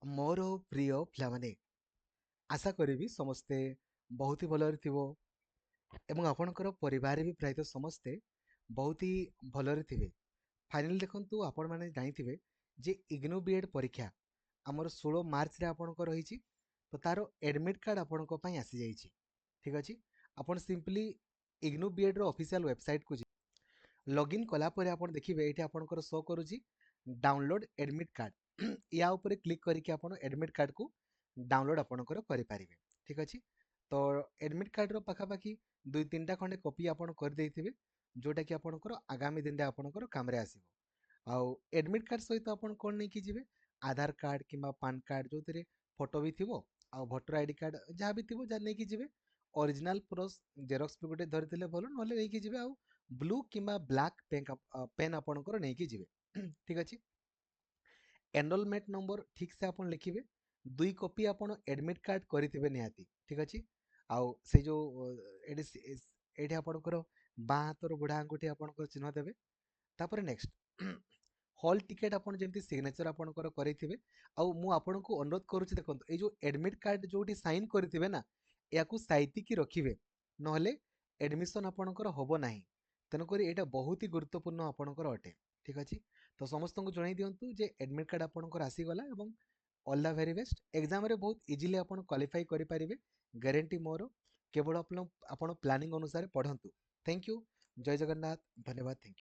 ମୋର ପ୍ରିୟ ପିଲାମାନେ, ଆଶା କରିବି ସମସ୍ତେ ବହୁତ ହି ଭଲରେ ଥିବ ଏବଂ ଆପଣଙ୍କର ପରିବାର ବି ପ୍ରାୟତଃ ସମସ୍ତେ ବହୁତ ହି ଭଲରେ ଥିବେ। ଫାଇନାଲି ଦେଖନ୍ତୁ, ଆପଣମାନେ ଜାଣିଥିବେ ଯେ ଇଗ୍ନୋ ବିଏଡ୍ ପରୀକ୍ଷା ଆମର 16 ମାର୍ଚ୍ଚରେ ଆପଣଙ୍କ ରହିଛି। ତ ତାର ଏଡମିଟ୍ କାର୍ଡ଼ ଆପଣଙ୍କ ପାଇଁ ଆସିଯାଇଛି। ଠିକ୍ ଅଛି, ଆପଣ ସିମ୍ପଲି ଇଗ୍ନୋ ବିଏଡ୍ର ଅଫିସିଆଲ ୱେବସାଇଟ୍କୁ ଯିବେ। ଲଗ୍ଇନ୍ କଲା ପରେ ଆପଣ ଦେଖିବେ ଏଇଠି ଆପଣଙ୍କର ଶୋ କରୁଛି ଡାଉନଲୋଡ୍ ଏଡମିଟ୍ କାର୍ଡ଼। ୟା ଉପରେ କ୍ଲିକ୍ କରିକି ଆପଣ ଏଡମିଟ୍ କାର୍ଡ଼କୁ ଡାଉନଲୋଡ୍ ଆପଣଙ୍କର କରିପାରିବେ। ଠିକ୍ ଅଛି, ତ ଏଡମିଟ୍ କାର୍ଡ଼ର ପାଖାପାଖି 2-3ଟା ଖଣ୍ଡେ କପି ଆପଣ କରିଦେଇଥିବେ, ଯେଉଁଟାକି ଆପଣଙ୍କର ଆଗାମୀ ଦିନରେ ଆପଣଙ୍କର କାମରେ ଆସିବ। ଆଉ ଏଡମିଟ୍ କାର୍ଡ଼ ସହିତ ଆପଣ କ'ଣ ନେଇକି ଯିବେ? ଆଧାର କାର୍ଡ଼ କିମ୍ବା ପାନ୍ କାର୍ଡ଼, ଯେଉଁଥିରେ ଫଟୋ ବି ଥିବ, ଆଉ ଭୋଟର ଆଇଡି କାର୍ଡ଼ ଯାହା ବି ଥିବ, ଯାହା ନେଇକି ଯିବେ। ଅରିଜିନାଲ ପ୍ଲସ୍ ଜେରକ୍ସ ବି ଗୋଟେ ଧରିଥିଲେ ଭଲ, ନହେଲେ ନେଇକି ଯିବେ। ଆଉ ବ୍ଲୁ କିମ୍ବା ବ୍ଲାକ୍ ପେନ୍ ଆପଣଙ୍କର ନେଇକି ଯିବେ। ଠିକ୍ ଅଛି, ଏନରୋଲମେଣ୍ଟ ନମ୍ବର ଠିକ୍ ସେ ଆପଣ ଲେଖିବେ। 2 କପି ଆପଣ ଏଡମିଟ୍ କାର୍ଡ଼ କରିଥିବେ ନିହାତି। ଠିକ୍ ଅଛି, ଆଉ ସେଇ ଯେଉଁ ଏଠି ଏଇଠି ଆପଣଙ୍କର ବାଁ ହାତର ବୁଢ଼ା ଆଙ୍ଗୁଠି ଆପଣଙ୍କର ଚିହ୍ନ ଦେବେ। ତାପରେ ନେକ୍ସଟ ହଲ୍ ଟିକେଟ୍ ଆପଣ ଯେମିତି ସିଗ୍ନେଚର ଆପଣଙ୍କର କରିଥିବେ। ଆଉ ମୁଁ ଆପଣଙ୍କୁ ଅନୁରୋଧ କରୁଛି, ଦେଖନ୍ତୁ ଏଇ ଯେଉଁ ଏଡମିଟ୍ କାର୍ଡ଼ ଯେଉଁଠି ସାଇନ୍ କରିଥିବେ ନା, ଏହାକୁ ସାଇତିକି ରଖିବେ, ନହେଲେ ଏଡମିସନ୍ ଆପଣଙ୍କର ହେବ ନାହିଁ। ତେଣୁକରି ଏଇଟା ବହୁତ ହି ଗୁରୁତ୍ୱପୂର୍ଣ୍ଣ ଆପଣଙ୍କର ଅଟେ। ଠିକ୍ ଅଛି, ତ ସମସ୍ତଙ୍କୁ ଜଣାଇ ଦିଅନ୍ତୁ ଯେ ଏଡମିଟ୍ କାର୍ଡ଼ ଆପଣଙ୍କର ଆସିଗଲା ଏବଂ ଅଲ୍ ଦ ଭେରି ବେଷ୍ଟ। ଏକ୍ଜାମରେ ବହୁତ ଇଜିଲି ଆପଣ କ୍ୱାଲିଫାଇ କରିପାରିବେ, ଗ୍ୟାରେଣ୍ଟି ମୋର। କେବଳ ଆପଣ ପ୍ଲାନିଂ ଅନୁସାରେ ପଢ଼ନ୍ତୁ। Thank you. ଜୟ ଜଗନ୍ନାଥ। ଧନ୍ୟବାଦ। Thank you.